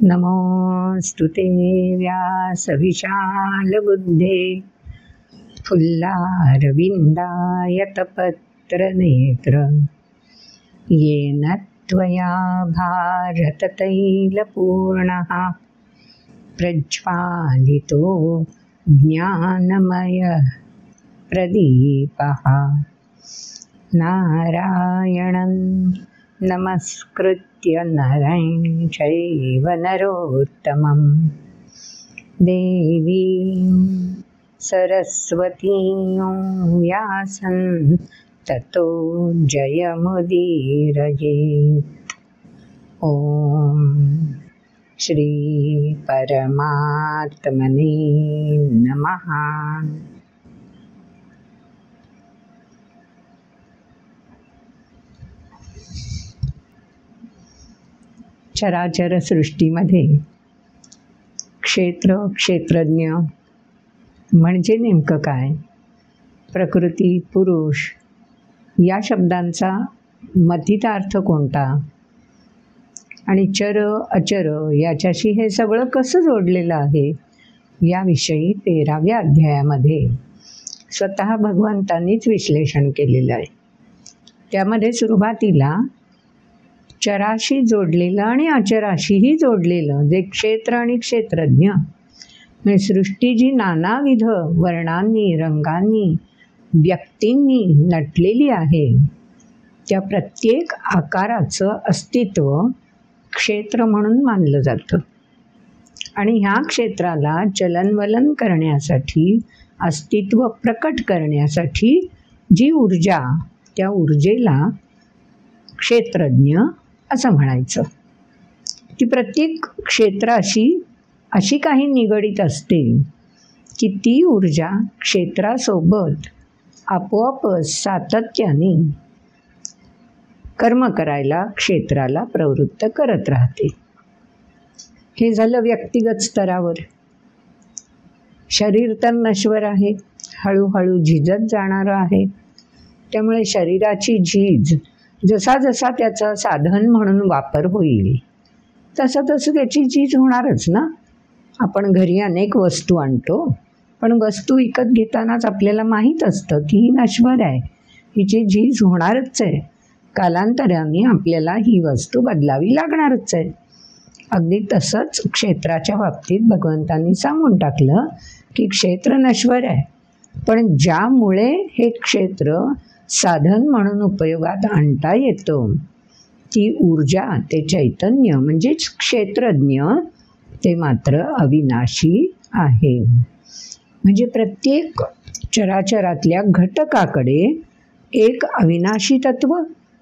नमोस्तुते व्यासविशालबुद्धे फुल्लारविन्दायतपत्रनेत्र येन त्वया भारततैलपूर्णः प्रज्वालितो ज्ञानमयः प्रदीपः नारायणं नमस्कृत्य नरं चैव नरोत्तमं देवीं सरस्वतीं व्यासं ततो जयमुदीरयेत्। ॐ श्री परमात्मने नमः। चराचर सृष्टीमध्ये क्षेत्र, क्षेत्रज्ञ म्हणजे नेमकं काय? प्रकृती, पुरुष या शब्दांचा मथितार्थ कोणता? आणि चर अचर याच्याशी हे सगळं कसं जोडलेलं आहे? याविषयी 13व्या अध्यायामध्ये स्वतः भगवंतांनीच विश्लेषण केलेलं आहे. त्यामध्ये सुरुवातीला चराशी जोडलेलं आणि अचराशीही जोडलेलं जे क्षेत्र आणि क्षेत्रज्ञ म्हणजे सृष्टी जी नानाविध वर्णांनी, रंगांनी, व्यक्तींनी नटलेली आहे, त्या प्रत्येक आकाराचं अस्तित्व क्षेत्र म्हणून मानलं जातं. आणि ह्या क्षेत्राला चलनवलन करण्यासाठी, अस्तित्व प्रकट करण्यासाठी जी ऊर्जा, त्या ऊर्जेला क्षेत्रज्ञ असं म्हणायचं. ती प्रत्येक क्षेत्राशी अशी काही निगडीत असते की ती ऊर्जा क्षेत्रासोबत आपोआप सातत्याने कर्म करायला क्षेत्राला प्रवृत्त करत राहते. हे झालं व्यक्तिगत स्तरावर. शरीर तर नश्वर आहे, हळूहळू झिजत जाणारं आहे. त्यामुळे शरीराची झीज जसा जसा त्याचं साधन म्हणून वापर होईल तसं तसं त्याची झीज होणारच ना. आपण घरी अनेक वस्तू आणतो, पण वस्तू विकत घेतानाच आपल्याला माहीत असतं की ही नश्वर आहे, हिची झीज होणारच आहे. कालांतराने आपल्याला ही वस्तू बदलावी लागणारच आहे. अगदी तसंच क्षेत्राच्या बाबतीत भगवंतांनी सांगून टाकलं की क्षेत्र नश्वर आहे, पण ज्यामुळे हे क्षेत्र साधन म्हणून उपयोगात आणता येतं ती ऊर्जा, ते चैतन्य म्हणजेच क्षेत्रज्ञ, ते मात्र अविनाशी आहे. म्हणजे प्रत्येक चराचरातल्या घटकाकडे एक अविनाशी तत्व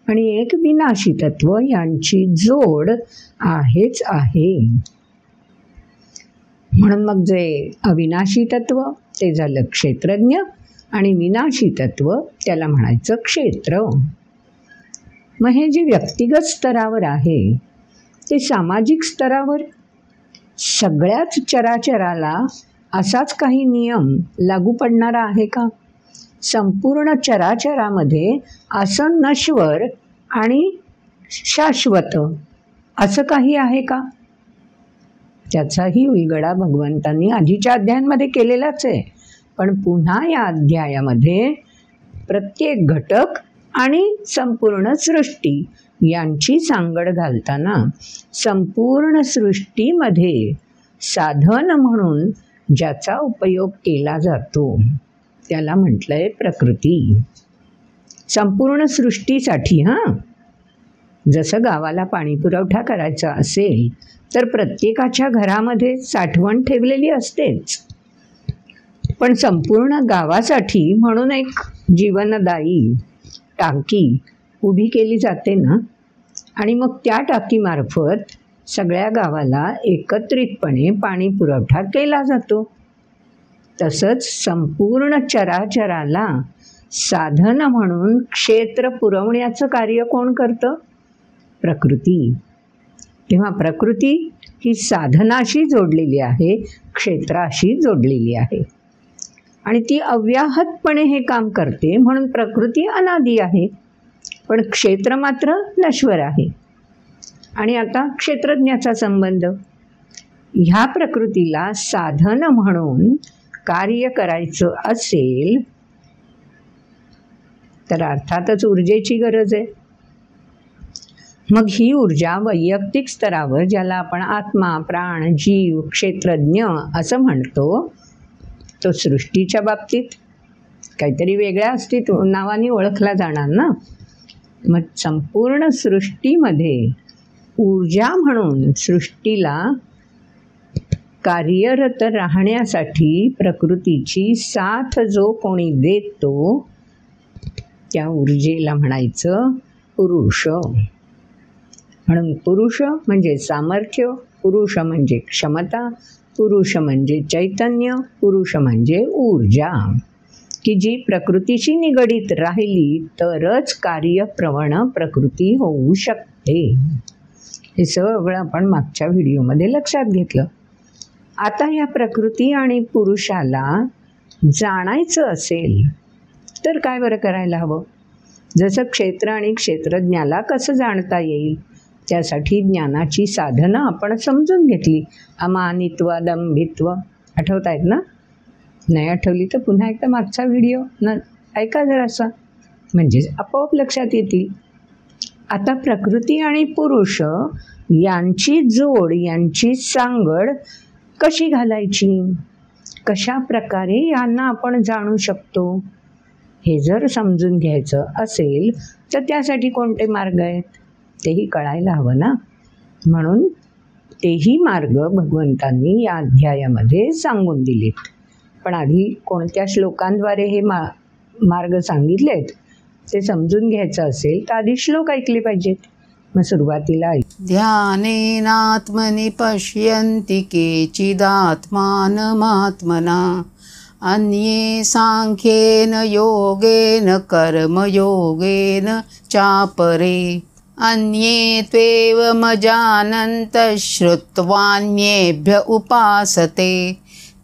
आणि एक विनाशी तत्व यांची जोड आहेच आहे. म्हणून मग जे अविनाशी तत्व ते झालं क्षेत्रज्ञ आणि विनाशी तत्व त्याला म्हणायचं क्षेत्र. मग हे जे व्यक्तिगत स्तरावर आहे ते सामाजिक स्तरावर सगळ्याच चराचराला असाच काही नियम लागू पडणारा आहे का? संपूर्ण चराचरामध्ये असं नश्वर आणि शाश्वत असं काही आहे का? त्याचाही उलगडा भगवंतांनी आधीच्या अध्यायांमध्ये केलेलाच आहे. पण पुन्हा या अध्यायामध्ये प्रत्येक घटक आणि संपूर्ण सृष्टी यांची सांगड घालताना संपूर्ण सृष्टीमध्ये साधन म्हणून ज्याचा उपयोग केला जातो त्याला म्हटलंय प्रकृती. संपूर्ण सृष्टीसाठी. जसं गावाला पाणी पुरवठा करायचा असेल तर प्रत्येकाच्या घरामध्ये साठवण ठेवलेली असतेच, पण संपूर्ण गावासाठी म्हणून एक जीवनदायी टाकी उभी केली जाते ना, आणि मग त्या टाकीमार्फत सगळ्या गावाला एकत्रितपणे पाणी पुरवठा केला जातो. तसंच संपूर्ण चराचराला साधन म्हणून क्षेत्र पुरवण्याचं कार्य कोण करतं? प्रकृती. तेव्हा प्रकृती ही साधनाशी जोडलेली आहे, क्षेत्राशी जोडलेली आहे, आणि ती अव्याहतपणे हे काम करते, म्हणून प्रकृती अनादी आहे, पण क्षेत्र मात्र नश्वर आहे. आणि आता क्षेत्रज्ञाचा संबंध. ह्या प्रकृतीला साधन म्हणून कार्य करायचं असेल तर अर्थातच ऊर्जेची गरज आहे. मग ही ऊर्जा वैयक्तिक स्तरावर, ज्याला आपण आत्मा, प्राण, जीव, क्षेत्रज्ञ असं म्हणतो, तो सृष्टीच्या बाबतीत काहीतरी वेगळ्या नावाने ओळखला जाणार ना. मग संपूर्ण सृष्टीमध्ये ऊर्जा म्हणून सृष्टीला कार्यरत राहण्यासाठी प्रकृतीची साथ जो कोणी देतो त्या ऊर्जेला म्हणायचं पुरुष. म्हणून पुरुष म्हणजे सामर्थ्य, पुरुष म्हणजे क्षमता, पुरुष म्हणजे चैतन्य, पुरुष म्हणजे ऊर्जा, की जी प्रकृतीशी निगडीत राहिली तरच कार्यप्रवण प्रकृती होऊ शकते. हे सगळं आपण मागच्या व्हिडिओमध्ये लक्षात घेतलं. आता या प्रकृती आणि पुरुषाला जाणायचं असेल तर काय बरं करायला हवं? जसं क्षेत्र आणि क्षेत्रज्ञाला कसं जाणता येईल त्यासाठी ज्ञानाची साधनं आपण समजून घेतली. अमानित्व, दंभित्व आठवत आहेत ना? नाही आठवली तर पुन्हा एकदा मागचा व्हिडिओ ऐका जरासा, म्हणजे आपोआप लक्षात येतील. आता प्रकृती आणि पुरुष यांची जोड, यांची सांगड कशी घालायची, कशा प्रकारे यांना आपण जाणू शकतो, हे जर समजून घ्यायचं असेल तर त्यासाठी कोणते मार्ग आहेत तेही कळायला हवं ना. म्हणून तेही मार्ग भगवंतांनी या अध्यायामध्ये सांगून दिलेत. पण आधी कोणत्या श्लोकांद्वारे हे मार्ग सांगितलेत ते समजून घ्यायचं असेल तर आधी श्लोक ऐकले पाहिजेत. मग सुरुवातीला ध्यानेनात्मनि पश्यन्ति केचिदात्मानमात्मना अन्ये सांख्येन योगेन कर्मयोगेन चापरे अन्ये त्वेवमजानन्तः श्रुत्वान्येभ्य उपासते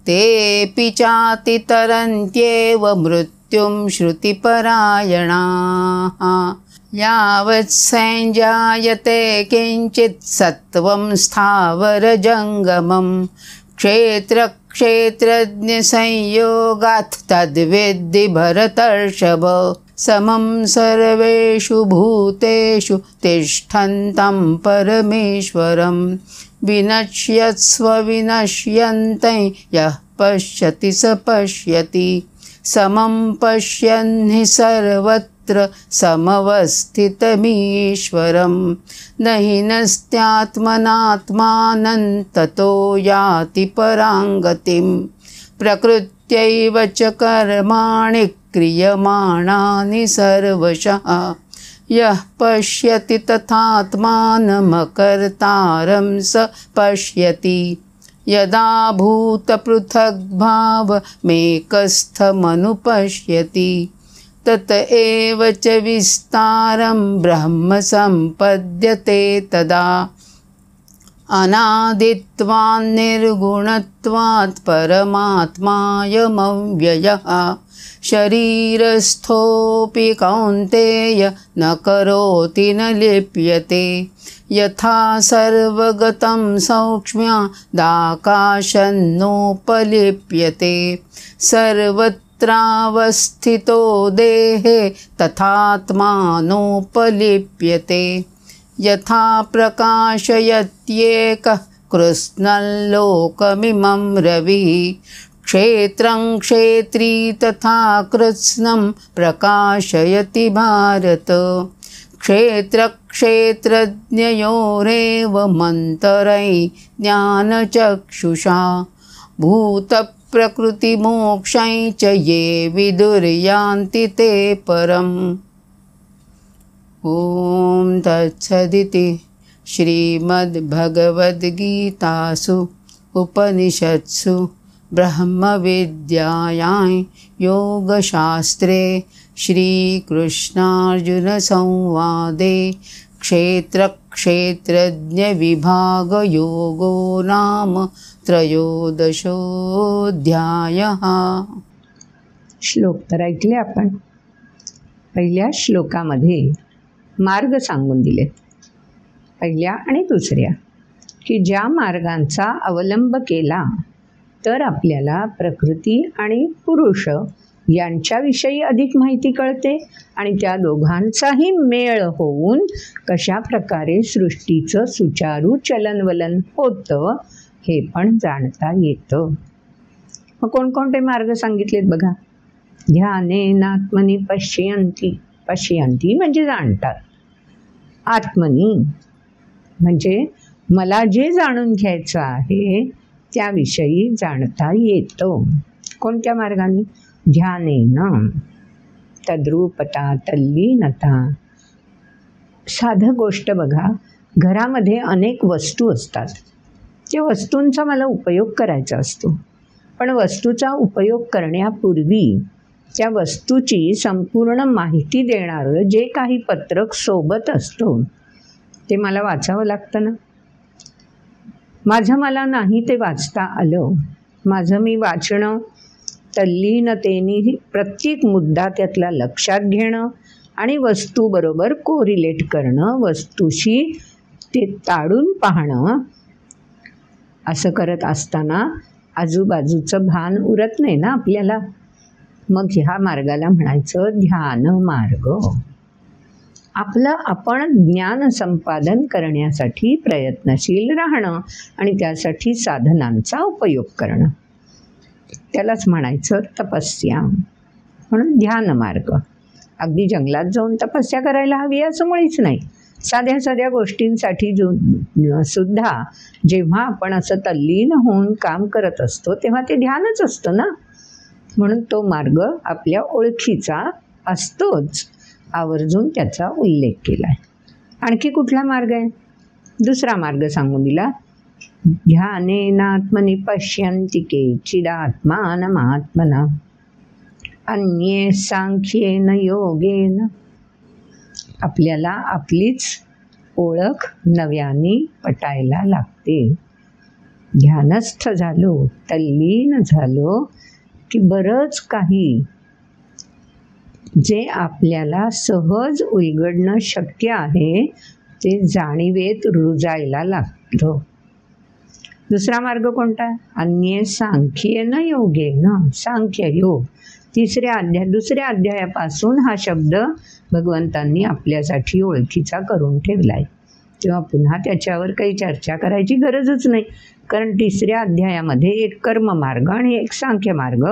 तेऽपि चातितरन्त्येव मृत्युं श्रुतिपरायणाः यावत् संजायते किञ्चित् सत्त्वं स्थावरजङ्गमं क्षेत्रक्षेत्रज्ञसंयोगात् तद्विद्धि भरतर्षभ समं सर्वेषु भूतेषु तिष्ठन्तं परमेश्वरं विनश्यत्स्व विनश्यन्तं यः पश्यति स पश्यति समं पश्यन् हि सर्वत्र समवस्थितमीश्वरं न हि नस्त्यात्मनात्मानं ततो याति पराङ्गतिं प्रकृत्यैव च कर्माणि क्रियमाणानि सर्वशः यः पश्यति तथात्मानमकर्तारं स पश्यति यदा भूतपृथग्भावमेकस्थमनुपश्यति तत एव च विस्तारं ब्रह्म सम्पद्यते तदा अनादित्वान् निर्गुणत्वात् परमात्मायमव्ययः शरीरस्थोऽपि कौन्तेय न करोति न लिप्यते यथा सर्वगतं सौक्ष्म्यादाकाशन्नोपलिप्यते सर्वत्रावस्थितो देहे तथात्मानोपलिप्यते यथा प्रकाशयत्येकः कृत्स्नं लोकमिमं रविः क्षेत्रं क्षेत्री तथा कृत्स्नं प्रकाशयति भारत। क्षेत्रक्षेत्रज्ञयोरेव मन्तरै ज्ञानचक्षुषा भूतप्रकृतिमोक्षै च ये विदुर्यान्ति ते परम्। ॐ तत्सदिति श्रीमद्भगवद्गीतासु उपनिषत्सु ब्रह्मविद्यायां योगशास्त्रे श्रीकृष्णार्जुनसंवादे क्षेत्रक्षेत्रज्ञविभागयोगो नाम त्रयोदशोऽध्यायः। श्लोक तर ऐकले आपण। पहिल्या श्लोकामध्ये मार्ग सांगून दिले, पहिल्या आणि दुसऱ्या, की ज्या मार्गांचा अवलंब केला तर आपल्याला प्रकृती आणि पुरुष यांच्याविषयी अधिक माहिती कळते आणि त्या दोघांचाही मेळ होऊन कशा प्रकारे सृष्टीचं सुचारू चलनवलन होतं हे पण जाणता येतं। मग कोणकोणते मार्ग सांगितलेत बघा। ध्यानेनात्मनि पश्यन्ति, पश्यन्ति म्हणजे जाणतात, आत्मनी म्हणजे मला जे जाणून घ्यायचं आहे त्याविषयी जाणता येतं। कोणत्या मार्गाने? ध्यानेन, तद्रूपता, तल्लीनता। साधं गोष्ट बघा, घरामध्ये अनेक वस्तू असतात, त्या वस्तूंचा मला उपयोग करायचा असतो, पण वस्तूचा उपयोग करण्यापूर्वी त्या वस्तूची संपूर्ण माहिती देणारं जे काही पत्रक सोबत असतो ते मला वाचावं लागतं ना। मला नाही ते वाचता आलं, माझं मी वाचणं, तल्लीनतेने प्रत्येक मुद्दा त्यातला लक्षात घेणं आणि वस्तूबरोबर कोरिलेट करणं, वस्तूशी ते ताडून पाहणं, असं करत असताना आजूबाजूचं भान उरत नाही ना आपल्याला। मग ह्या मार्गाला म्हणायचं ध्यान मार्ग। आपलं आपण ज्ञान संपादन करण्यासाठी प्रयत्नशील राहणं आणि त्यासाठी साधनांचा उपयोग करणं, त्यालाच म्हणायचं तपस्या। म्हणून ध्यान मार्ग। अगदी जंगलात जाऊन तपस्या करायला हवी असं मुळीच नाही, साध्या साध्या गोष्टींसाठी सुद्धा जेव्हा आपण असं तल्लीन होऊन काम करत असतो तेव्हा ते ध्यानच असतं ना। म्हणून तो मार्ग आपल्या ओळखीचा असतोच, आवर्जून त्याचा उल्लेख केला आहे। आणखी कुठला मार्ग आहे? दुसरा मार्ग सांगून दिला, ध्यानेनात्मनि पश्यन्ति केचिदात्मानमात्मना अन्ये सांख्येन योगेन। आपल्याला आपलीच ओळख नव्याने पटायला लागते। ध्यानस्थ झालो, तल्लीन झालो की बरंच काही जे आपल्याला सहज उलगडणं शक्य आहे ते जाणीवेत रुजायला लागतं। दुसरा मार्ग कोणता? अन्ये सांख्येन योगेन, सांख्य योग। दुसऱ्या अध्यायापासून हा शब्द भगवंतांनी आपल्यासाठी ओळखीचा करून ठेवला आहे, तेव्हा पुन्हा त्याच्यावर काही चर्चा करायची गरजच नाही, कारण तिसऱ्या अध्यायामध्ये एक कर्म मार्ग आणि एक सांख्य मार्ग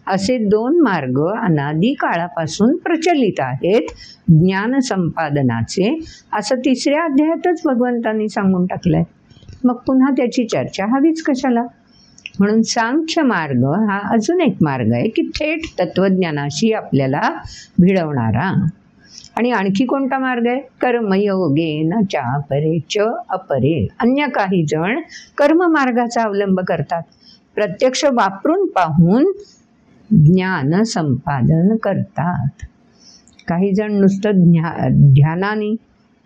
असे दोन मार्ग अनादी काळापासून प्रचलित आहेत ज्ञान संपादनाचे, असं तिसऱ्या अध्यायातच भगवंतांनी सांगून टाकलं आहे। मग पुन्हा त्याची चर्चा हवीच कशाला? म्हणून सांख्य मार्ग हा अजून एक मार्ग आहे की थेट तत्वज्ञानाशी आपल्याला भिडवणारा। आणि आणखी कोणता मार्ग आहे? कर्मयोगेन चापरे च अपरे। अन्य काही जण कर्ममार्गाचा अवलंब करतात, प्रत्यक्ष वापरून पाहून ज्ञान संपादन करतात। काही जण नुसतं ध्यानाने,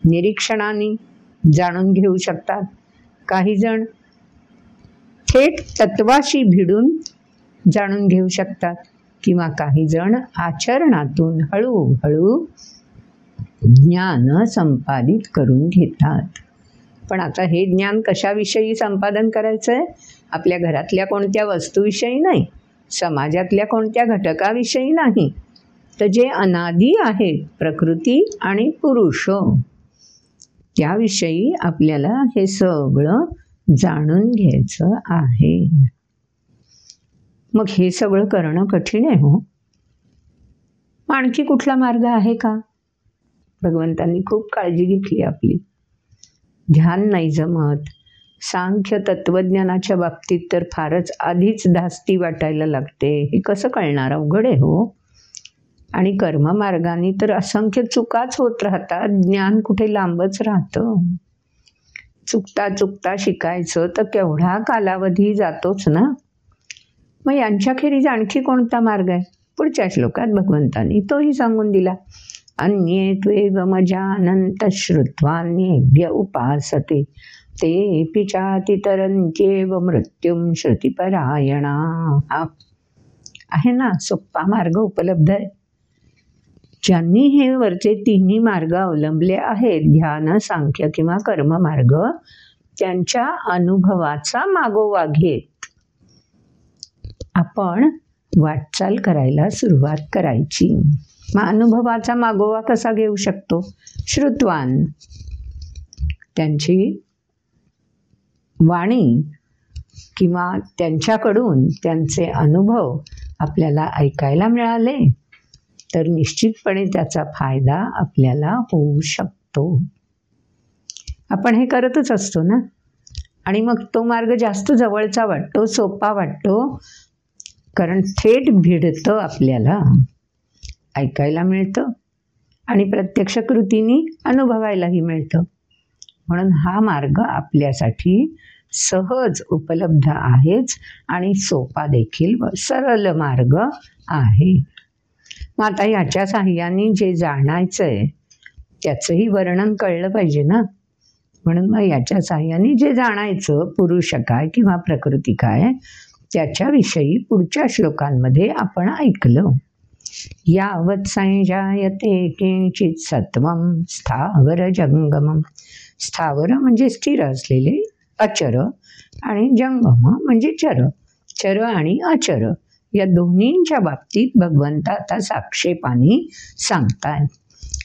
निरीक्षणाने जाणून घेऊ शकतात, काही जण थेट तत्वाशी भिडून जाणून घेऊ शकतात, किंवा काही जण आचरणातून हळूहळू ज्ञान संपादित करून घेतात। पण आता हे ज्ञान कशाविषयी संपादन करायचं आहे? आपल्या घरातल्या कोणत्या वस्तूविषयी नाही, समाजातल्या कोणत्या घटकाविषयी नाही, तर जे अनादी आहेत प्रकृती आणि पुरुष, त्याविषयी आपल्याला हे सगळं जाणून घ्यायचं आहे। मग हे सगळं करणं कठीण आहे हो. आणखी कुठला मार्ग आहे का? भगवंतांनी खूप काळजी घेतली आपली. ध्यान नाही जमत, सांख्य तत्वज्ञानाच्या बाबतीत तर फारच आधीच धास्ती वाटायला लागते. हे कसं कळणार? अवघड आहे हो. आणि कर्ममार्गाने तर असंख्य चुकाच होत राहतात, ज्ञान कुठे लांबच राहतं. चुकता चुकता शिकायचं तर केवढा कालावधी जातोच ना. मग यांच्याखेरीज आणखी कोणता मार्ग आहे? पुढच्या श्लोकात भगवंतांनी तोही सांगून दिला. अन्ये त्वेवमजानन्त श्रुत्वान्येभ्य उपासते ते पिचातितरन्त्येव मृत्युं श्रुतिपरायणा. आहे ना, सोपा मार्ग उपलब्ध आहे. ज्यांनी हे वरचे तिन्ही मार्ग अवलंबले आहेत, ध्यान, सांख्य किंवा कर्म मार्ग, त्यांच्या अनुभवाचा मागोवा घेत आपण वाटचाल करायला सुरुवात करायची. मग अनुभवाचा मागोवा कसा घेऊ शकतो? श्रुत्वान, त्यांची वाणी किंवा त्यांच्याकडून त्यांचे अनुभव आपल्याला ऐकायला मिळाले तर निश्चितपणे त्याचा फायदा आपल्याला होऊ शकतो. आपण हे करतच असतो ना. आणि मग तो मार्ग जास्त जवळचा वाटतो, सोपा वाटतो, कारण थेट भिडतं, आपल्याला ऐकायला मिळतं आणि प्रत्यक्ष कृतीने अनुभवायलाही मिळतं. म्हणून हा मार्ग आपल्यासाठी सहज उपलब्ध आहेच आणि सोपा देखील, सरळ मार्ग आहे. मग आता याच्या साहाय्याने जे जाणायचं आहे त्याचंही वर्णन कळलं पाहिजे ना. म्हणून मग याच्या साहाय्याने जे जाणायचं, पुरुष काय किंवा प्रकृती काय, त्याच्याविषयी पुढच्या श्लोकांमध्ये आपण ऐकलं. यावत् संजायते किंचित सत्वं स्थावर जंगमं. स्थावर म्हणजे स्थिर असलेले, अचर, आणि जंगम म्हणजे चर. चर आणि अचर या दोन्हींच्या बाबतीत भगवंत आता साक्षेपाने सांगतायत.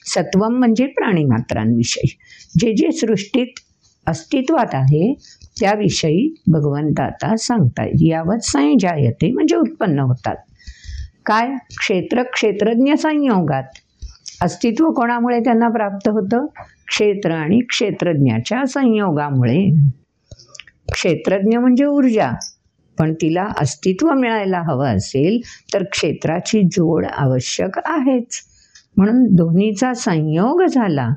सत्वम म्हणजे प्राणीमात्रांविषयी, जे जे सृष्टीत अस्तित्वात आहे त्याविषयी भगवंत आता सांगतायत. यावत् संजायते म्हणजे उत्पन्न होतात. काय? क्षेत्रज्ञ संयोगात. अस्तित्व कोणामुळे त्यांना प्राप्त होतं? क्षेत्र आणि क्षेत्रज्ञाच्या संयोगामुळे. क्षेत्रज्ञ म्हणजे ऊर्जा, पण तिला अस्तित्व मिळायला हवं असेल तर क्षेत्राची जोड आवश्यक आहेच. म्हणून दोन्हीचा संयोग झाला.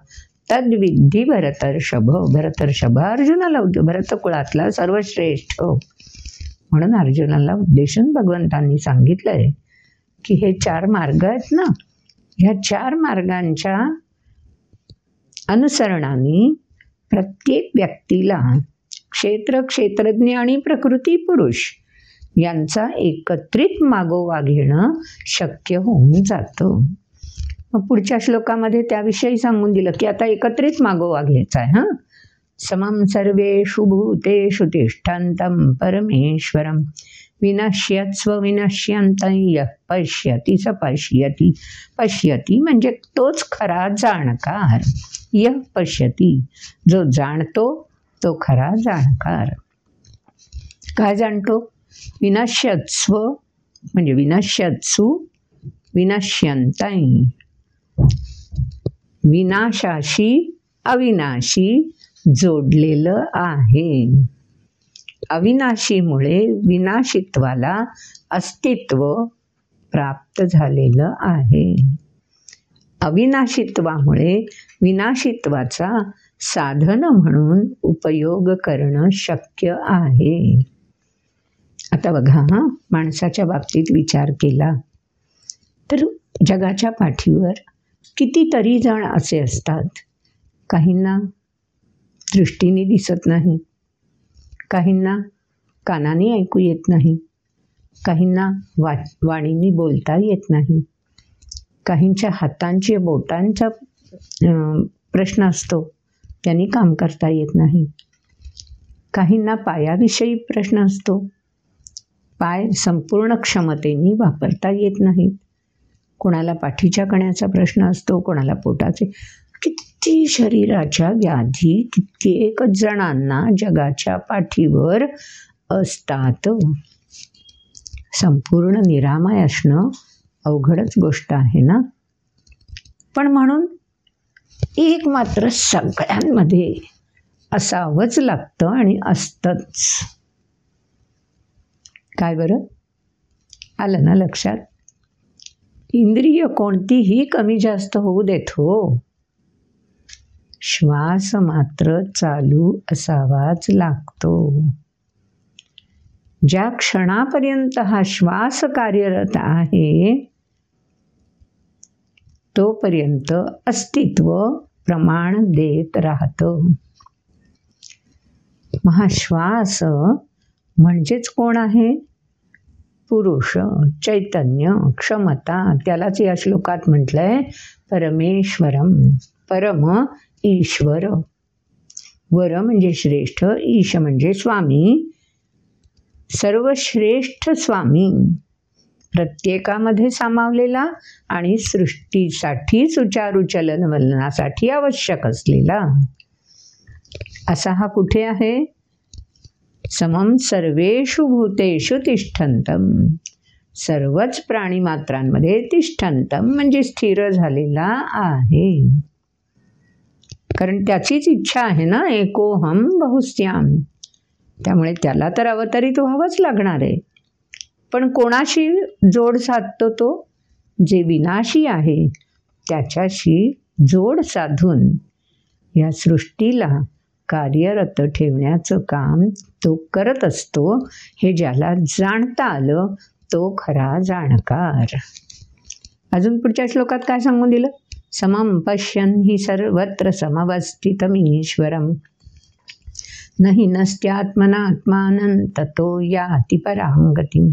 तद्विधी भरतर्षभ. भरतर्षभ अर्जुनाला, भरतकुळातला सर्वश्रेष्ठ. म्हणून अर्जुनाला उद्देशून भगवंतांनी सांगितलंय की हे 4 मार्ग आहेत ना, ह्या 4 मार्गांच्या अनुसरणाने प्रत्येक व्यक्तीला क्षेत्र, क्षेत्रज्ञ आणि प्रकृती पुरुष यांचा एकत्रित मागोवा घेणं शक्य होऊन जातं. मग पुढच्या श्लोकामध्ये त्याविषयी सांगून दिलं की आता एकत्रित मागोवा घ्यायचा आहे. समं सर्वेषु भूतेषु तिष्ठन्तं परमेश्वरं विनश्यत्स्व विनश्यन्तं यः पश्यति स पश्यति. पश्यति म्हणजे तोच खरा जाणकार. यः पश्यति, जो जाणतो तो खरा जाणकार. काय जाणतो? विनश्यत्स्व म्हणजे विनश्यत्सु विनश्यन्तं, विनाशाशी अविनाशी जोडलेलं आहे. अविनाशीमुळे विनाशित्वाला अस्तित्व प्राप्त झालेलं आहे. अविनाशित्वामुळे विनाशित्वाचा साधन म्हणून उपयोग करणं शक्य आहे. आता बघा, माणसाच्या बाबतीत विचार केला तर जगाच्या पाठीवर कितीतरी जण असे असतात. काहींना दृष्टीने दिसत नाही, काहींना कानाने ऐकू येत नाही, काहींना वाणीने बोलता येत नाही, काहींच्या हातांच्या बोटांचा प्रश्न असतो, त्यांनी काम करता येत नाही, काहींना पायाविषयी प्रश्न असतो, पाय संपूर्ण क्षमतेने वापरता येत नाहीत, कोणाला पाठीच्या कण्याचा प्रश्न असतो, कोणाला पोटाचे. किती शरीराच्या व्याधी कित्येक जणांना जगाच्या पाठीवर असतात. संपूर्ण निरामय असणं अवघडच गोष्ट आहे ना. पण म्हणून एक मात्र सगळ्यांमध्ये असावंच लागतं आणि असतंच. काय बरं? आलं ना लक्षात? इंद्रिय कोणतीही कमी जास्त होऊ देत हो, श्वास मात्र चालू असावाच लागतो. ज्या क्षणापर्यंत हा श्वास कार्यरत आहे तोपर्यंत अस्तित्व प्रमाण देत राहतं. हा श्वास म्हणजेच कोण आहे? पुरुष, चैतन्य, क्षमता. त्यालाच या श्लोकात म्हटलंय परमेश्वरम. परम ईश्वर. वर म्हणजे श्रेष्ठ, ईश म्हणजे स्वामी, सर्वश्रेष्ठ स्वामी, प्रत्येकामध्ये सामावलेला आणि सृष्टीसाठी सुचारू चलनवलनासाठी आवश्यक असलेला असा हा कुठे आहे? समम सर्वेषु भूतेषु तिष्ठन्तम. सर्वच प्राणीमात्रांमध्ये तिष्ठन्तम म्हणजे स्थिर झालेला आहे. कारण त्याचीच इच्छा आहे ना, एकोहम बहुस्त्याम. त्यामुळे त्याला तर अवतरित व्हावंच लागणार आहे. पण कोणाशी जोड साधतो तो? जे विनाशी आहे त्याच्याशी जोड साधून या सृष्टीला कार्यरत ठेवण्याचं काम तो करत असतो. हे ज्याला जाणता आलं तो खरा जाणकार. अजून पुढच्या श्लोकात काय सांगून दिलं? समं पश्यन् हि सर्वत्र समवस्थितमीश्वरम् न हि नस्त्यात्मनात्मानं ततो याति परां गतिम्.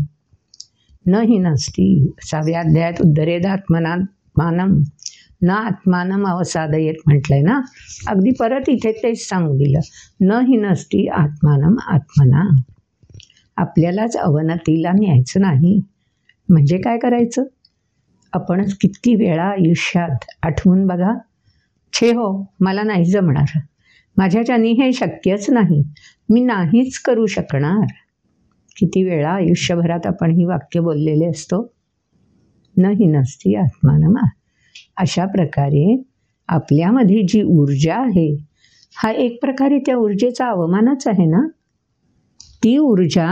न हि नसती. 6व्या अध्यायात उद्धरेदात्मनात्मानं न आत्मानं अवसादयेत म्हटलंय ना. अगदी परत इथे तेच सांगू दिलं. न हि नसती आत्मानं आत्मना. आपल्यालाच अवनतीला न्यायचं नाही. म्हणजे काय करायचं? आपणच किती वेळा आयुष्यात आठवून बघा, छे हो मला नाही जमणार, माझ्याच्यानी हे शक्यच नाही, मी नाहीच करू शकणार. किती वेळा आयुष्यभरात आपण ही वाक्य बोललेले असतो. न हि नसती आत्मानं. अशा प्रकारे आपल्यामध्ये जी ऊर्जा आहे हा एक प्रकारे त्या ऊर्जेचा अवमानच आहे ना. ती ऊर्जा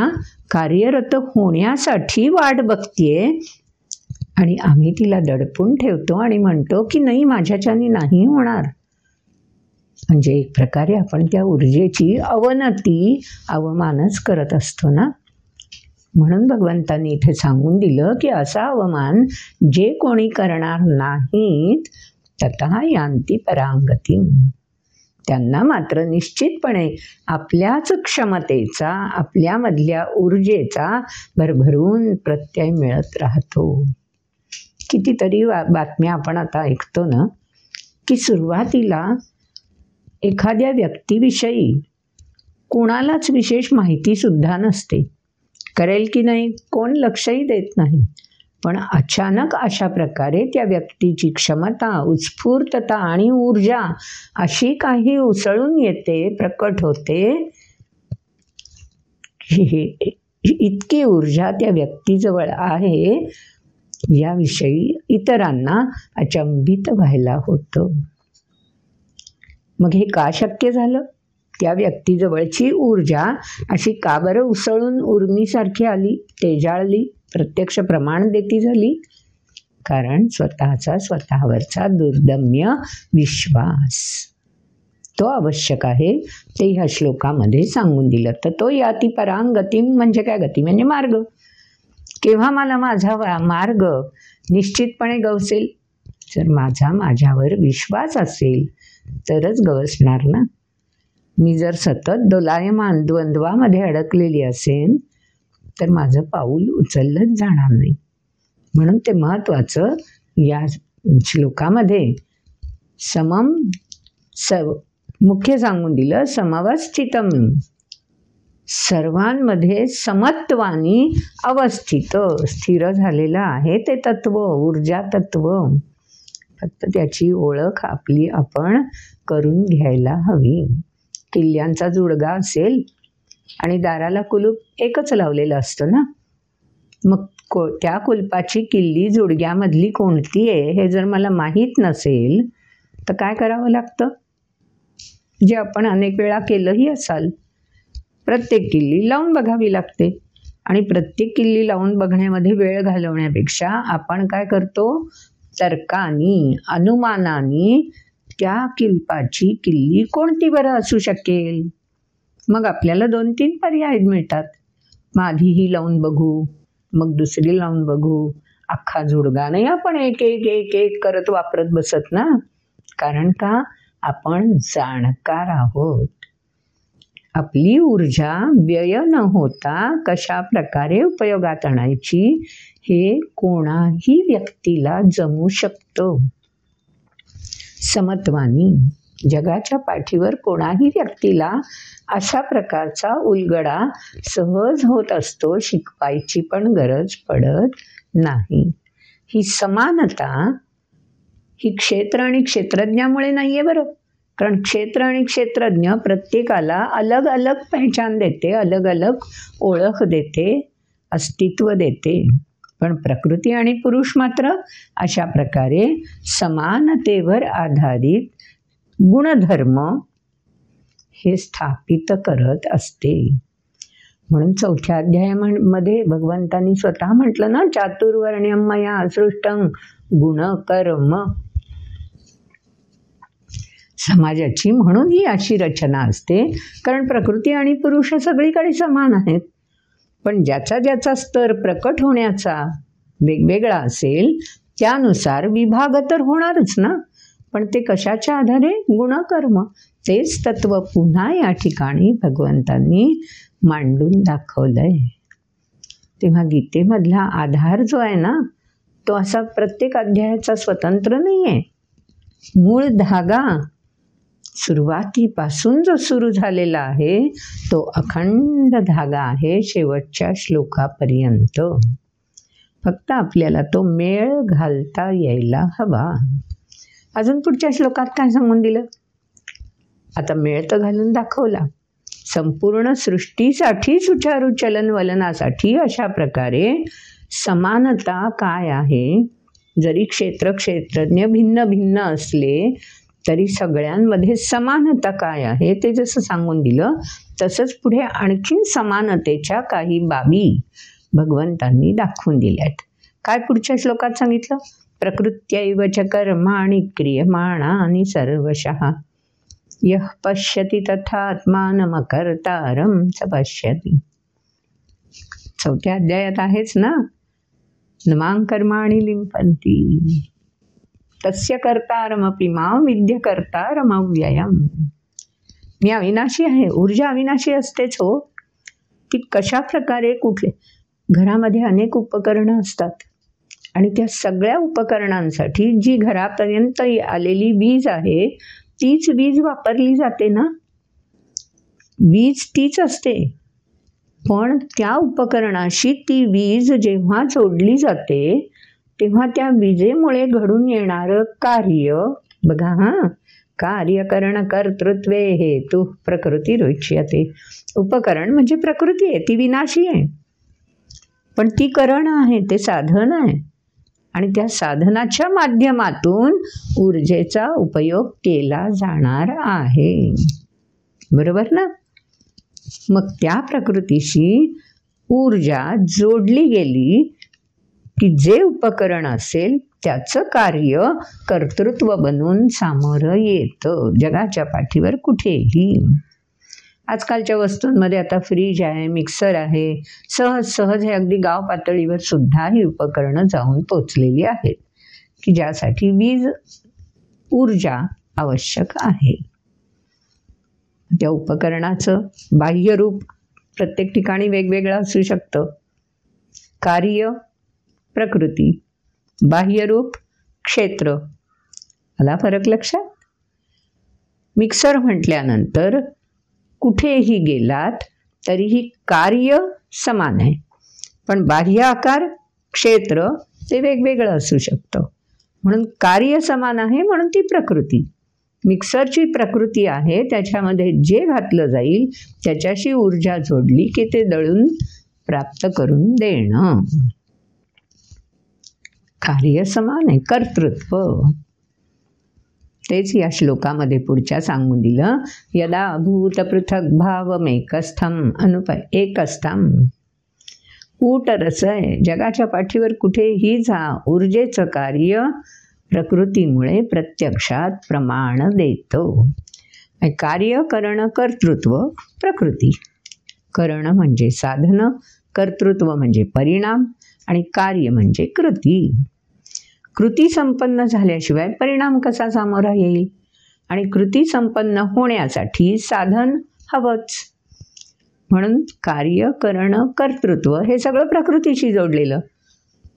कार्यरत होण्यासाठी वाट बघतीये आणि आम्ही तिला दडपून ठेवतो आणि म्हणतो की नाही माझ्याच्यानी नाही होणार. म्हणजे एक प्रकारे आपण त्या ऊर्जेची अवनती अवमानच करत असतो ना. म्हणून भगवंतांनी इथे सांगून दिलं की असा अवमान जे कोणी करणार नाहीत ततः यांती परांगती. त्यांना मात्र निश्चितपणे आपल्याच क्षमतेचा, आपल्यामधल्या ऊर्जेचा भरभरून प्रत्यय मिळत राहतो. कितीतरी बातम्या आपण आता ऐकतो ना की सुरुवातीला एखाद्या व्यक्तीविषयी कोणालाच विशेष माहितीसुद्धा नसते. करेल की नाही कोण लक्षही देत नाही. पण अचानक अशा प्रकारे त्या व्यक्तीची क्षमता, उत्स्फूर्तता आणि ऊर्जा अशी काही उसळून येते, प्रकट होते. इतकी ऊर्जा त्या व्यक्तीजवळ आहे याविषयी इतरांना अचंबित व्हायला होतं. मग हे का शक्य झालं? त्या व्यक्तीजवळची ऊर्जा अशी का बरं उसळून उर्मीसारखी आली, तेजाळली, प्रत्यक्ष प्रमाण देती झाली? कारण स्वतःवरचा दुर्दम्य विश्वास तो आवश्यक आहे. ते ह्या श्लोकामध्ये सांगून दिलं. तर तो याती परांगती म्हणजे काय? गती म्हणजे मार्ग. केव्हा मला माझा मार्ग निश्चितपणे गवसेल? जर माझ्यावर विश्वास असेल तरच गवसणार ना. मी जर सतत दोलायमान द्वंद्वामध्ये अडकलेली असेल तर माझं पाऊल उचललंच जाणार नाही. म्हणून ते महत्त्वाचं या श्लोकामध्ये मुख्य सांगून दिलं. समवस्थितम, सर्वांमध्ये समत्वानी अवस्थित, स्थिर झालेलं आहे ते तत्व, ऊर्जा तत्व. फक्त त्याची ओळख आपली आपण करून घ्यायला हवी. किल्ल्यांचा जुडगा असेल आणि दाराला कुलूप एकच लावलेलं असतं ना. मग त्या कुलपाची किल्ली जोडग्यामधली कोणती आहे हे जर मला माहीत नसेल तर काय करावं लागतं? जे आपण अनेक वेळा केलंही असाल, प्रत्येक किल्ली लावून बघावी लागते. आणि प्रत्येक किल्ली लावून बघण्यामध्ये वेळ घालवण्यापेक्षा आपण काय करतो? तर्कानी, अनुमानाने त्या किल्पाची किल्ली कोणती बरं असू शकेल. मग आपल्याला 2-3 पर्याय मिळतात. मग आधी ही लावून बघू, मग दुसरी लावून बघू. अख्खा जोडगा नाही आपण एक एक एक एक करत वापरत बसत ना. कारण का? आपण जाणकार आहोत. आपली ऊर्जा व्यय न होता कशा प्रकारे उपयोगात आणायची हे कोणाही व्यक्तीला जमू शकतं. समत्वानी जगाच्या पाठीवर कोणाही व्यक्तीला अशा प्रकारचा उलगडा सहज होत असतो. शिकवायची पण गरज पडत नाही. ही समानता ही क्षेत्र आणि क्षेत्रज्ञामुळे नाही आहे बरं. कारण क्षेत्र आणि क्षेत्रज्ञ प्रत्येकाला अलग अलग पहचान देते, अलग अलग ओळख देते, अस्तित्व देते. पण प्रकृती आणि पुरुष मात्र अशा प्रकारे समानतेवर आधारित गुणधर्म हे स्थापित करत असते. म्हणून 4थ्या अध्यायामध्ये भगवंतांनी स्वतः म्हटलं ना, चातुर्वर्ण्यं मया सृष्टं गुणकर्म. समाजाची म्हणून ही अशी रचना असते, कारण प्रकृती आणि पुरुष सगळीकडे समान आहेत. पण ज्याचा ज्याचा स्तर प्रकट होण्याचा वेगवेगळा असेल त्यानुसार विभाग तर होणारच ना. पण ते कशाच्या आधारे? गुणकर्म. तेच तत्व पुन्हा या ठिकाणी भगवंतांनी मांडून दाखवलंय. तेव्हा गीतेमधला आधार जो आहे ना, तो असा प्रत्येक अध्यायाचा स्वतंत्र नाही आहे. मूळ धागा सुरुवातीपासून जो सुरू झालेला आहे तो अखंड धागा आहे शेवटच्या श्लोकापर्यंत. फक्त आपल्याला तो मेळ घालता यायला हवा. अजून पुढच्या श्लोकात काय सांगून दिलं? आता मेळ तर घालून दाखवला. संपूर्ण सृष्टीसाठी सुचारू चलनवलनासाठी अशा प्रकारे समानता काय आहे. जरी क्षेत्रज्ञ भिन्न भिन्न असले तरी सगळ्यांमध्ये समानता काय आहे ते जसं सांगून दिलं, तसंच पुढे आणखीन समानतेच्या काही बाबी भगवंतांनी दाखवून दिल्यात. काय पुढच्या श्लोकात सांगितलं? प्रकृत्यैव च कर्माणि क्रियमाणानि सर्वशः यः पश्यति तथात्मानमकर्तारं स पश्यति. 4थ्या अध्यायात आहेच ना, नमां कर्माणि लिम्पन्ति तस्य कर्तारमपि मां विद्य कर्तारमव्ययम्. मी अविनाशी आहे. ऊर्जा अविनाशी असतेच हो. ती कशा प्रकारे कुठले? घरामध्ये अनेक उपकरणं असतात आणि त्या सगळ्या उपकरणांसाठी जी घरापर्यंत आलेली वीज आहे तीच वीज वापरली जाते ना. वीज तीच असते. पण त्या उपकरणाशी ती वीज जेव्हा जोडली जाते तेव्हा त्या विजेमुळे घडून येणारं कार्य बघा. कार्यकरण कर्तृत्वे हेतु प्रकृती रुच्यते. उपकरण म्हणजे प्रकृती आहे, ती विनाशी आहे. पण ती करण आहे, ते साधन आहे. आणि त्या साधनाच्या माध्यमातून ऊर्जेचा उपयोग केला जाणार आहे. बरोबर ना? मग त्या प्रकृतीशी ऊर्जा जोडली गेली की जे उपकरण असेल त्याचं कार्य कर्तृत्व बनून सामोरं येतं जगाच्या पाठीवर कुठेही. आजकालच्या वस्तूंमध्ये आता फ्रीज आहे, मिक्सर आहे, सहज हे अगदी गाव पातळीवर सुद्धा ही उपकरणं जाऊन पोचलेली आहेत की ज्यासाठी वीज ऊर्जा आवश्यक आहे. त्या उपकरणाचं बाह्यरूप प्रत्येक ठिकाणी वेगवेगळं असू शकतं. कार्य प्रकृती, बाह्यरूप क्षेत्र. आला फरक लक्षात? मिक्सर म्हटल्यानंतर कुठेही गेलात तरीही कार्य समान आहे, पण बाह्य आकार क्षेत्र ते वेगवेगळं असू शकतं. म्हणून कार्य समान आहे म्हणून ती प्रकृती. मिक्सरची प्रकृती आहे, त्याच्यामध्ये जे घातलं जाईल त्याच्याशी ऊर्जा जोडली की ते दळून प्राप्त करून देणं. कार्य समान आहे, कर्तृत्व. तेच या श्लोकामध्ये पुढच्या सांगून दिलं. यदा भूत पृथक भावमेकस्थम एकस्थम. कूटरस आहे, जगाच्या पाठीवर कुठेही जा, ऊर्जेचं कार्य प्रकृतीमुळे प्रत्यक्षात प्रमाण देतो. कार्य करणं, कर्तृत्व, प्रकृती. करणं म्हणजे साधनं, कर्तृत्व म्हणजे परिणाम, आणि कार्य म्हणजे कृती. कृती संपन्न झाल्याशिवाय परिणाम कसा सामोरा येईल? आणि कृती संपन्न होण्यासाठी साधन हवंच. म्हणून कार्य करणं, कर्तृत्व हे सगळं प्रकृतीशी जोडलेलं.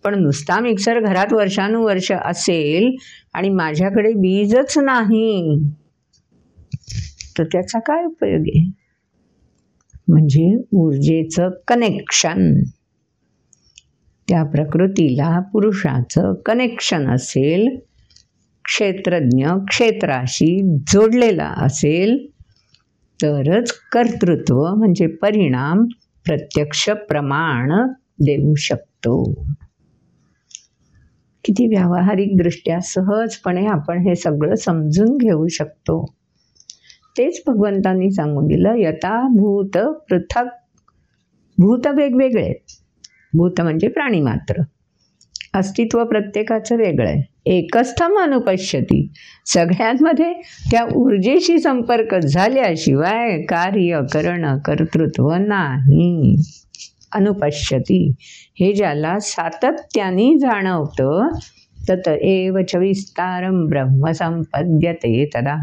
पण नुसता मिक्सर घरात वर्षानुवर्ष असेल आणि माझ्याकडे वीजच नाही तर त्याचा काय उपयोग आहे? म्हणजे ऊर्जेचं कनेक्शन, त्या प्रकृतीला पुरुषाचं कनेक्शन असेल, क्षेत्रज्ञ क्षेत्राशी जोडलेला असेल तरच कर्तृत्व म्हणजे परिणाम प्रत्यक्ष प्रमाण देऊ शकतो. किती व्यावहारिकदृष्ट्या सहजपणे आपण हे सगळं समजून घेऊ शकतो. तेच भगवंतांनी सांगून दिलं. यथा भूत पृथक. भूत वेगवेगळे आहेत. भूत म्हणजे प्राणी मात्र. अस्तित्व प्रत्येकाचं वेगळं आहे. एकस्थम अनुपश्यती. सगळ्यांमध्ये त्या ऊर्जेशी संपर्क झाल्याशिवाय कार्य करणं, कर्तृत्व नाही. अनुपश्यती हे ज्याला सातत्याने जाणवतं तत एव च विस्तारं ब्रह्म संपद्यते तदा.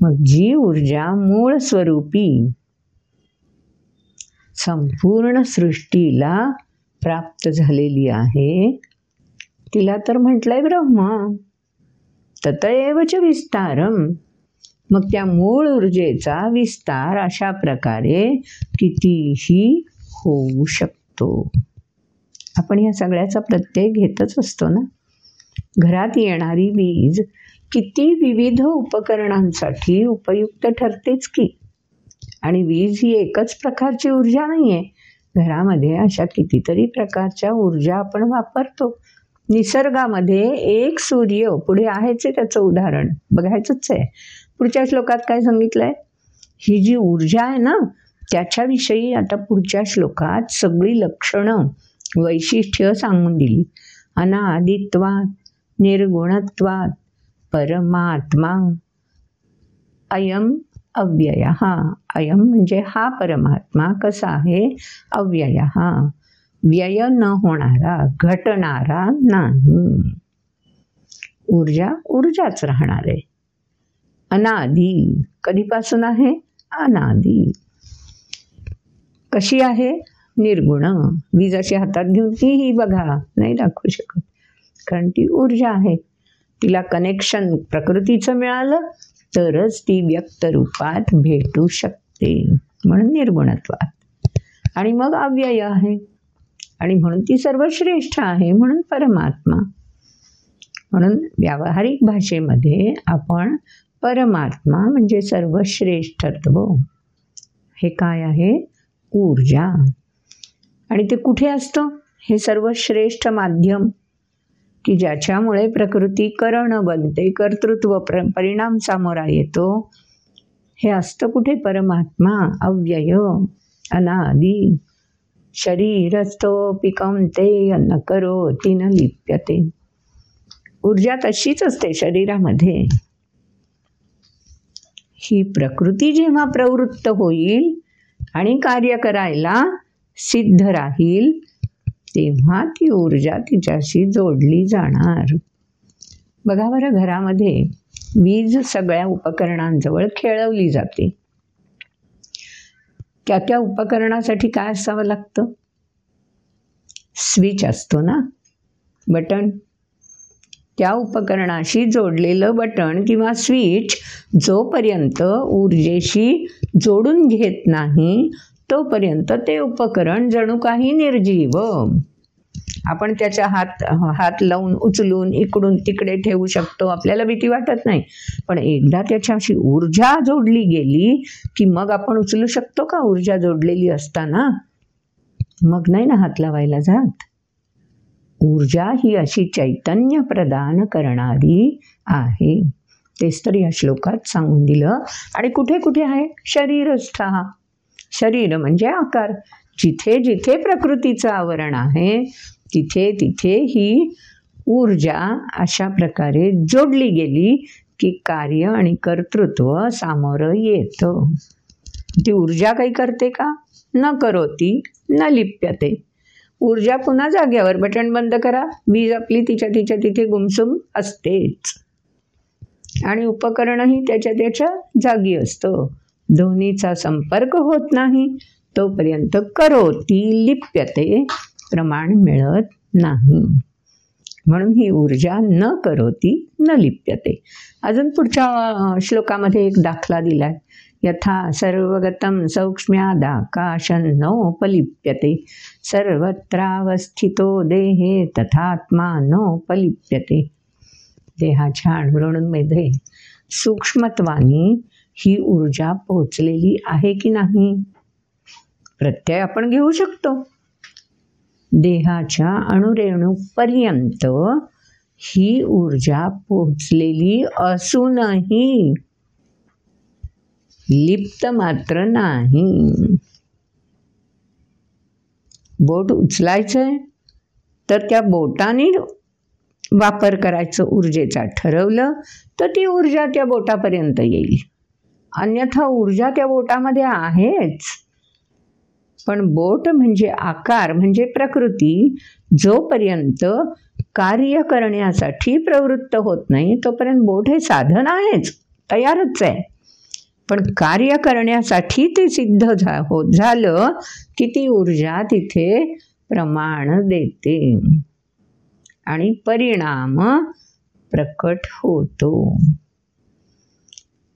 मग जी ऊर्जा मूळ स्वरूपी संपूर्ण सृष्टीला प्राप्त झालेली आहे तिला तर म्हटलंय ब्रह्म. तत एव च विस्तारम. मग त्या मूळ ऊर्जेचा विस्तार अशा प्रकारे कितीही होऊ शकतो. आपण या सगळ्याचा प्रत्यय घेतच असतो ना. घरात येणारी वीज किती विविध उपकरणांसाठी उपयुक्त ठरतेच की. आणि वीज ही एकच प्रकारची ऊर्जा नाही आहे. घरामध्ये अशा कितीतरी प्रकारच्या ऊर्जा आपण वापरतो. निसर्गामध्ये एक सूर्य, पुढे आहेच आहे त्याचं उदाहरण, बघायचंच आहे. पुढच्या श्लोकात काय सांगितलं आहे? ही जी ऊर्जा आहे ना त्याच्याविषयी आता पुढच्या श्लोकात सगळी लक्षणं, वैशिष्ट्य सांगून दिली. अनादित्वात्, निर्गुणत्वात्, परमात्मा, अयम अव्ययः. अयम म्हणजे हा परमात्मा कसा आहे? अव्ययः, व्यय न होणारा, घटणारा नाही. ऊर्जा ऊर्जाच राहणार आहे. अनादी, कधीपासून आहे? अनादी. कशी आहे? निर्गुण. वीज अशी हातात घेऊन तीही बघा नाही दाखवू शकत, कारण ती ऊर्जा आहे. तिला कनेक्शन प्रकृतीचं मिळालं तरच ती व्यक्त रूपात भेटू शकते, म्हणून निर्गुणत्वात. आणि मग अव्यय आहे, आणि म्हणून ती सर्वश्रेष्ठ आहे, म्हणून परमात्मा. म्हणून व्यावहारिक भाषेमध्ये आपण परमात्मा म्हणजे सर्वश्रेष्ठत्व, हे काय आहे? ऊर्जा. आणि ते कुठे असतं? हे सर्वश्रेष्ठ माध्यम की ज्याच्यामुळे प्रकृती करणं बनते, कर्तृत्व परिणाम सामोरा येतो. हे असतं कुठे? परमात्मा, अव्यय, अनादि. शरीरस्थोऽपि कौन्तेय न करोति न लिप्यते. ऊर्जा तशीच असते शरीरामध्ये. ही प्रकृती जेव्हा प्रवृत्त होईल आणि कार्य करायला सिद्ध राहील तेव्हा ती ऊर्जा तिच्याशी जोडली जाणार. बघा बरं, घरामध्ये वीज सगळ्या उपकरणांजवळ खेळवली जाते. त्या उपकरणासाठी काय असावं लागतं? स्विच असतो ना, बटन. त्या उपकरणाशी जोडलेलं बटन किंवा स्विच जोपर्यंत ऊर्जेशी जोडून घेत नाही तोपर्यंत ते उपकरण जणू काही निर्जीव. आपण त्याच्या हात लावून उचलून इकडून तिकडे ठेवू शकतो, आपल्याला भीती वाटत नाही. पण एकदा त्याच्याशी ऊर्जा जोडली गेली की मग आपण उचलू शकतो का? ऊर्जा जोडलेली असताना मग नाही ना हात लावायला जात. ऊर्जा ही अशी चैतन्य प्रदान करणारी आहे. तेच तर या श्लोकात सांगून दिलं. आणि कुठे कुठे आहे? शरीरस्थ. शरीर म्हणजे आकार. जिथे जिथे प्रकृतीचं आवरण आहे तिथे तिथे ही ऊर्जा अशा प्रकारे जोडली गेली की कार्य आणि कर्तृत्व सामोरं येतं. ती ऊर्जा काही करते का? न करोती न लिप्यते. ऊर्जा पुन्हा जाग्यावर, बटन बंद करा, वीज आपली तिच्या तिथे गुमसुम असतेच. आणि उपकरणही त्याच्या जागी असतं. दोन्हीचा संपर्क होत नाही तोपर्यंत करोती लिप्यते प्रमाण मिळत नाही. म्हणून ही ऊर्जा न करोती न लिप्यते. अजून पुढच्या श्लोकामध्ये एक दाखला दिलाय. यथा सर्वगतं सौक्ष्म्यादाकाशं नोपलिप्यते सर्वत्रावस्थितो देहे तथात्मा नोपलिप्यते. देहाच्या अणुरेणूंमध्ये सूक्ष्मत्वानी ही ऊर्जा पोचलेली आहे की नाही? प्रत्यय आपण घेऊ शकतो. देहाच्या अणुरेणूपर्यंत ही ऊर्जा पोचलेली असूनही लिप्त मात्र नाही. बोट उचलायचंय तर त्या बोटाने वापर करायचं ऊर्जेचा ठरवलं तर ती ऊर्जा त्या बोटापर्यंत येईल. अन्यथा ऊर्जा त्या बोटामध्ये आहेच. पण बोट म्हणजे आकार म्हणजे प्रकृती जोपर्यंत कार्य करण्यासाठी प्रवृत्त होत नाही तोपर्यंत बोट हे साधन आहेच, तयारच आहे. पण कार्य करण्यासाठी ते सिद्ध झालं की ती ऊर्जा तिथे प्रमाण देते आणि परिणाम प्रकट होतो.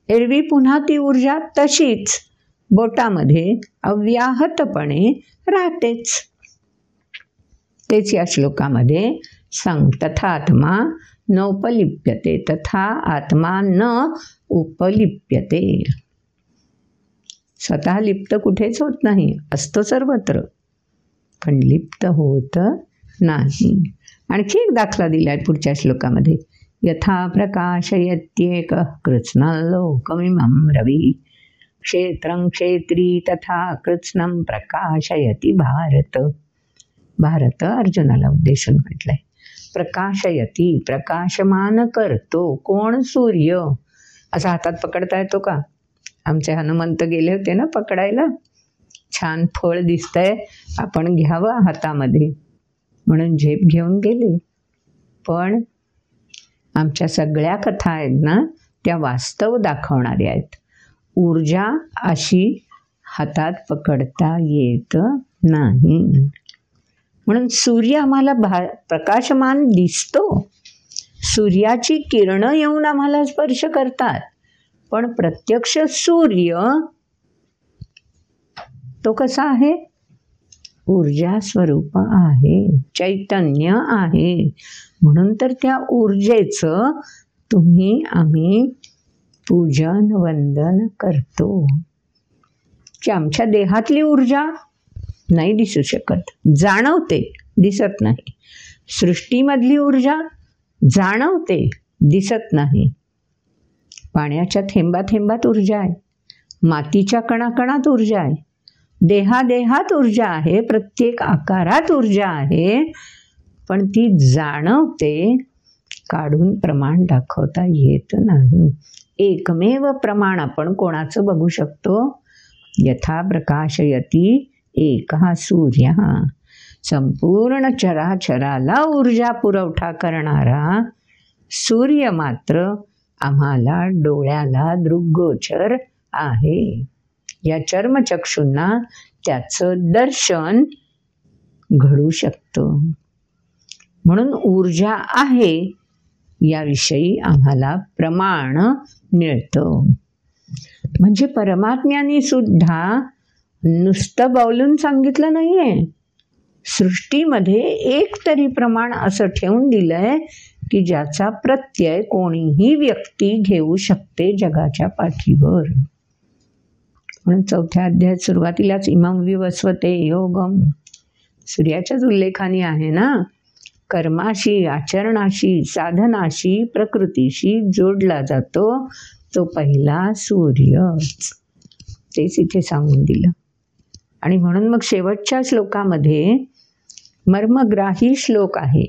एरवी पुन्हा ती ऊर्जा तशीच बोटामध्ये अव्याहतपणे राहतेच. तेच या श्लोकामध्ये तथात्मा नोपलिप्यते. तथा आत्मा न उपलिप्यते. स्वतः लिप्त कुठेच होत नाही, असतो सर्वत्र, पण लिप्त होत नाही. आणखी एक दाखला दिलाय पुढच्या श्लोकामध्ये. यथा प्रकाशयत्येक कृत्स्नलोकमिमं रवी क्षेत्रं क्षेत्री तथा कृत्स्नं प्रकाशयति भारत. भारत अर्जुनाला उद्देशून म्हटलंय. प्रकाशयती प्रकाशमान करतो. कोण? सूर्य. असा हातात पकडता येतो का? आमचे हनुमंत गेले होते ना पकडायला. छान फळ दिसतंय, आपण घ्यावं हातामध्ये म्हणून झेप घेऊन गेले. पण आमच्या सगळ्या कथा आहेत ना त्या वास्तव दाखवणाऱ्या आहेत. ऊर्जा अशी हातात पकडता येत नाही. म्हणून सूर्य आम्हाला प्रकाशमान दिसतो. सूर्याची किरणं येऊन आम्हाला स्पर्श करतात. पण प्रत्यक्ष सूर्य तो कसा आहे? ऊर्जा स्वरूप आहे, चैतन्य आहे. म्हणून तर त्या ऊर्जेचं आम्ही पूजन वंदन करतो. की आमच्या देहातली ऊर्जा नाही दिसू शकत, जाणवते, दिसत नाही. सृष्टीमधली ऊर्जा जाणवते, दिसत नाही. पाण्याच्या थेंबाथेंबात ऊर्जा आहे, मातीच्या कणाकणात ऊर्जा आहे, देहादेहात ऊर्जा आहे, प्रत्येक आकारात ऊर्जा आहे. पण ती जाणवते, काढून प्रमाण दाखवता येत नाही. एकमेव प्रमाण आपण कोणाचं बघू शकतो? यथा प्रकाशयती एकहा सूर्य. संपूर्ण चराचराला ऊर्जा पुरवठा करणारा सूर्य मात्र आम्हाला डोळ्याला दृग्गोचर आहे. या चर्मचक्षूंना त्याचं दर्शन घडू शकतं. म्हणून ऊर्जा आहे याविषयी आम्हाला प्रमाण मिळतं. म्हणजे परमात्म्याने सुद्धा नुसतं बोलून सांगितलं नाहीये. सृष्टीमध्ये एक तरी प्रमाण असं ठेवून दिलंय की ज्याचा प्रत्यय कोणीही व्यक्ती घेऊ शकते जगाच्या पाठीवर. म्हणून 4थ्या अध्यायात सुरुवातीलाच इमं विवस्वते योगम सूर्याच्याच उल्लेखाने आहे ना. कर्माशी, आचरणाशी, साधनाशी, प्रकृतीशी जोडला जातो तो पहिला सूर्यच. तेच इथे सांगून दिलं. आणि म्हणून मग शेवटच्या श्लोकामध्ये मर्मग्राही श्लोक आहे.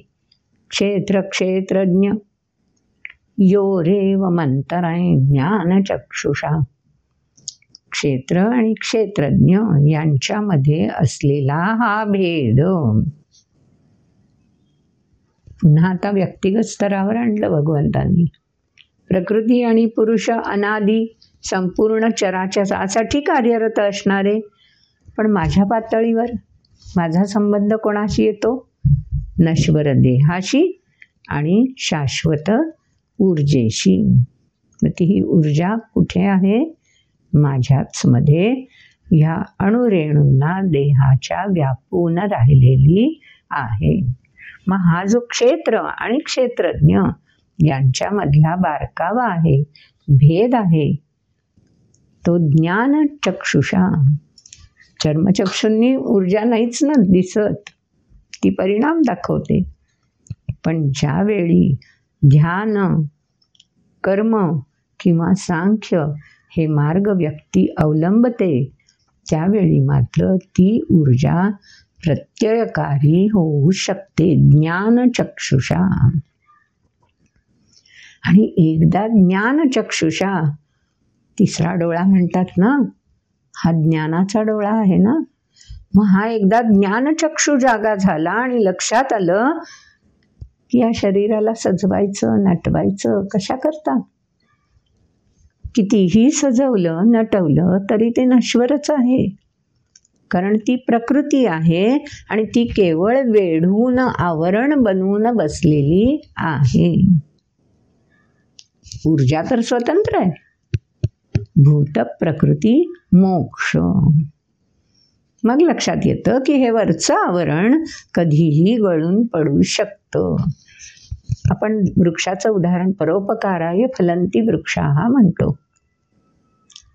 क्षेत्र क्षेत्रज्ञ यो रेव मंतराय ज्ञानचक्षुषा. क्षेत्र आणि क्षेत्रज्ञ यांच्यामध्ये असलेला हा भेद पुन्हा आता व्यक्तिगत स्तरावर आणलं भगवंतांनी. प्रकृती आणि पुरुष अनादी संपूर्ण चराचरासाठी कार्यरत असणारे, पण माझ्या पातळीवर माझा संबंध कोणाशी येतो? नश्वर देहाशी आणि शाश्वत ऊर्जेशी. मग ती ही ऊर्जा कुठे आहे? माझ्याच मध्ये ह्या अणुरेणूंना देहाच्या व्यापून राहिलेली आहे. मग हा जो क्षेत्र आणि क्षेत्रज्ञ यांच्यामधला बारकावा आहे, भेद आहे, तो ज्ञान चक्षुषा. चर्मचक्षूंनी ऊर्जा नाहीच ना दिसत, ती परिणाम दाखवते. पण ज्यावेळी ध्यान, कर्म किंवा सांख्य हे मार्ग व्यक्ती अवलंबते, त्यावेळी मात्र ती ऊर्जा प्रत्ययकारी होऊ शकते, ज्ञानचक्षुषा. आणि एकदा ज्ञानचक्षुषा, तिसरा डोळा म्हणतात ना, हा ज्ञानाचा डोळा आहे ना. मग हा एकदा ज्ञानचक्षु जागा झाला आणि लक्षात आलं की या शरीराला सजवायचं, नटवायचं कशा करता? कितीही सजवलं, नटवलं तरी ते नश्वरच आहे. कारण ती प्रकृती आहे आणि ती केवळ वेढून आवरण बनवून बसलेली आहे. ऊर्जा तर स्वतंत्र आहे. भूत, प्रकृती, मोक्ष. मग लक्षात येतं की हे वरचं आवरण कधीही गळून पडू शकतं. आपण वृक्षाचं उदाहरण परोपकाराय फलंती वृक्षाः म्हणतो.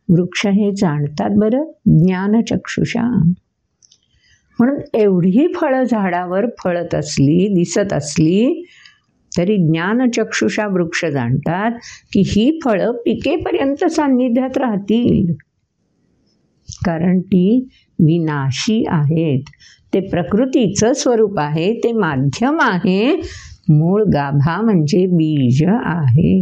वृक्ष हे जाणतात बरं, ज्ञानचक्षुषा. म्हणून एवढी फळं झाडावर फळत असली, दिसत असली, तरी ज्ञानचक्षुषा वृक्ष जाणतात की ही फळं पिकेपर्यंत सान्निध्यात राहतील. कारण ती विनाशी आहेत. ते प्रकृतीचं स्वरूप आहे, ते माध्यम आहे, मूळ गाभा म्हणजे बीज आहे.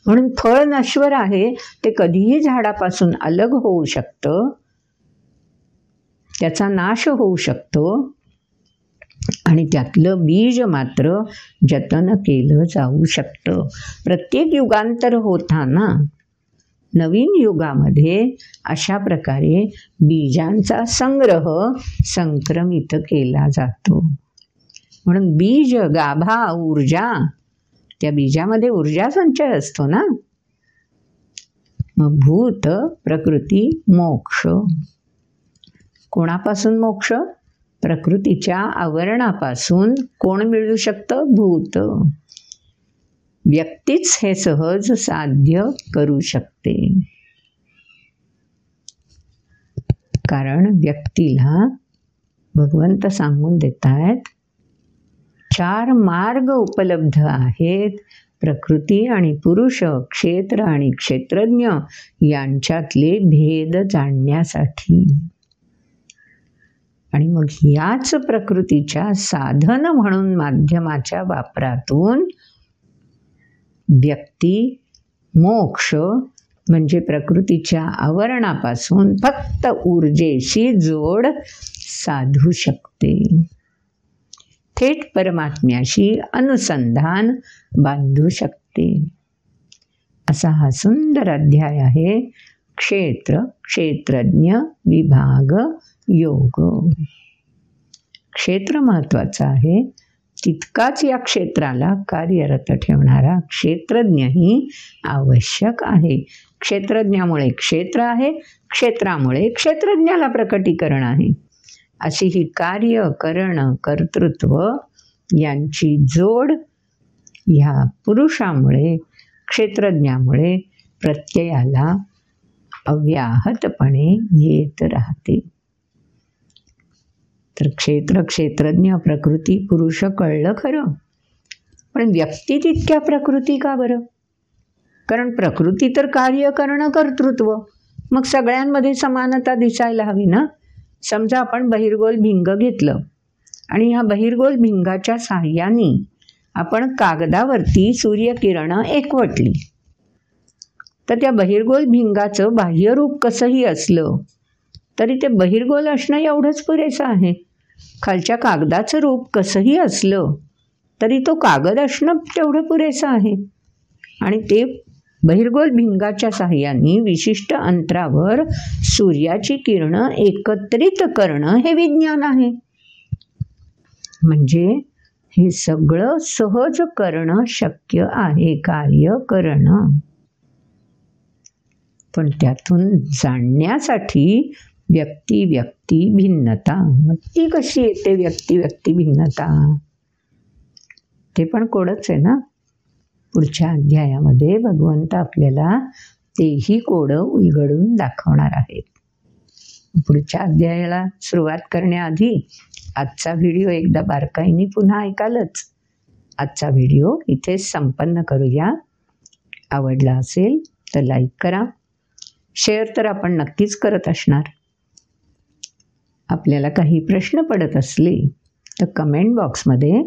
म्हणून फळ नश्वर आहे, ते कधीही झाडापासून अलग होऊ शकतं, त्याचा नाश होऊ शकतो. आणि त्यातलं बीज मात्र जतन केलं जाऊ शकतं. प्रत्येक युगांतर होताना नवीन युगामध्ये अशा प्रकारे बीजांचा संग्रह संक्रमित केला जातो. म्हणून बीज, गाभा, ऊर्जा, त्या बीजामध्ये ऊर्जा संचय असतो ना. मग भूत, प्रकृती, मोक्ष. कोणापासून मोक्ष? प्रकृतीच्या आवरणापासून. कोण मिळू शकतं? भूत. व्यक्तीच हे सहज साध्य करू शकते. कारण व्यक्तीला भगवंत सांगून देत आहेत, 4 मार्ग उपलब्ध आहेत प्रकृती आणि पुरुष, क्षेत्र आणि क्षेत्रज्ञ यांच्यातले भेद जाणण्यासाठी. आणि मग याच प्रकृतीच्या साधन म्हणून माध्यमाच्या वापरातून व्यक्ती मोक्ष म्हणजे प्रकृतीच्या आवरणापासून फक्त ऊर्जेशी जोड साधू शकते. थेट परमात्म्याशी अनुसंधान बांधू शकते. असा हा सुंदर अध्याय आहे क्षेत्र क्षेत्रज्ञ विभाग योग. क्षेत्र महत्त्वाचं आहे, तितकाच या क्षेत्राला कार्यरत ठेवणारा क्षेत्रज्ञही आवश्यक आहे. क्षेत्रज्ञामुळे क्षेत्र आहे, क्षेत्रामुळे क्षेत्रज्ञाला प्रकटीकरण आहे. अशी ही कार्य, करण, कर्तृत्व यांची जोड ह्या पुरुषामुळे, क्षेत्रज्ञामुळे प्रत्ययाला अव्याहतपणे येत राहते. तर क्षेत्र क्षेत्रज्ञ प्रकृती पुरुष कळलं खरं, पण व्यक्ती तितक्या प्रकृती का बरं? कारण प्रकृती तर कार्य करणं कर्तृत्व, मग सगळ्यांमध्ये समानता दिसायला हवी ना. समजा आपण बहिर्गोल भिंग घेतलं आणि ह्या बहिर्गोल भिंगाच्या साहाय्याने आपण कागदावरती सूर्यकिरणं एकवटली, तर त्या बहिर्गोल भिंगाचं बाह्यरूप कसंही असलं तरी ते बहिर्गोल असणं एवढंच पुरेसं आहे. खालच्या कागदाचं रूप कसंही असलं तरी तो कागद असणं तेवढं पुरेसं आहे. आणि ते बहिर्गोल भिंगाच्या साहाय्याने विशिष्ट अंतरावर सूर्याची किरणं एकत्रित करणं हे विज्ञान आहे. म्हणजे हे सगळं सहज करणं शक्य आहे, कार्य करणं. पण त्यातून जाणण्यासाठी व्यक्ती व्यक्ती भिन्नता. मग ती कशी येते व्यक्ती व्यक्ती भिन्नता? ते पण कोडच आहे ना. पुढच्या अध्यायामध्ये भगवंत आपल्याला तेही कोडं उलगडून दाखवणार आहेत. पुढच्या अध्यायाला सुरुवात करण्याआधी आजचा व्हिडिओ एकदा बारकाईने पुन्हा ऐकालच. आजचा व्हिडिओ इथेच संपन्न करूया. आवडला असेल तर लाईक करा, शेअर तर आपण नक्कीच करत असणार. आपल्याला काही प्रश्न पडत असले तर कमेंट बॉक्समध्ये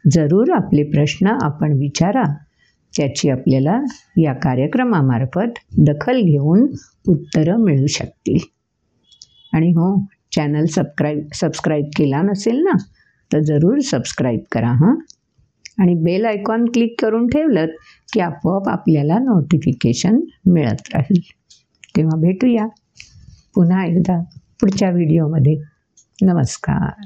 जरूर आपले प्रश्न आपण विचारा. त्याची आपल्याला या कार्यक्रमामार्फत दखल घेऊन उत्तरं मिळू शकतील. आणि हो, चॅनल सबस्क्राईब केला नसेल ना तर जरूर सबस्क्राईब करा हां. आणि बेल आयकॉन क्लिक करून ठेवलं की आपोआप आपल्याला नोटिफिकेशन मिळत राहील. तेव्हा भेटूया पुन्हा एकदा पुढच्या व्हिडिओमध्ये. नमस्कार.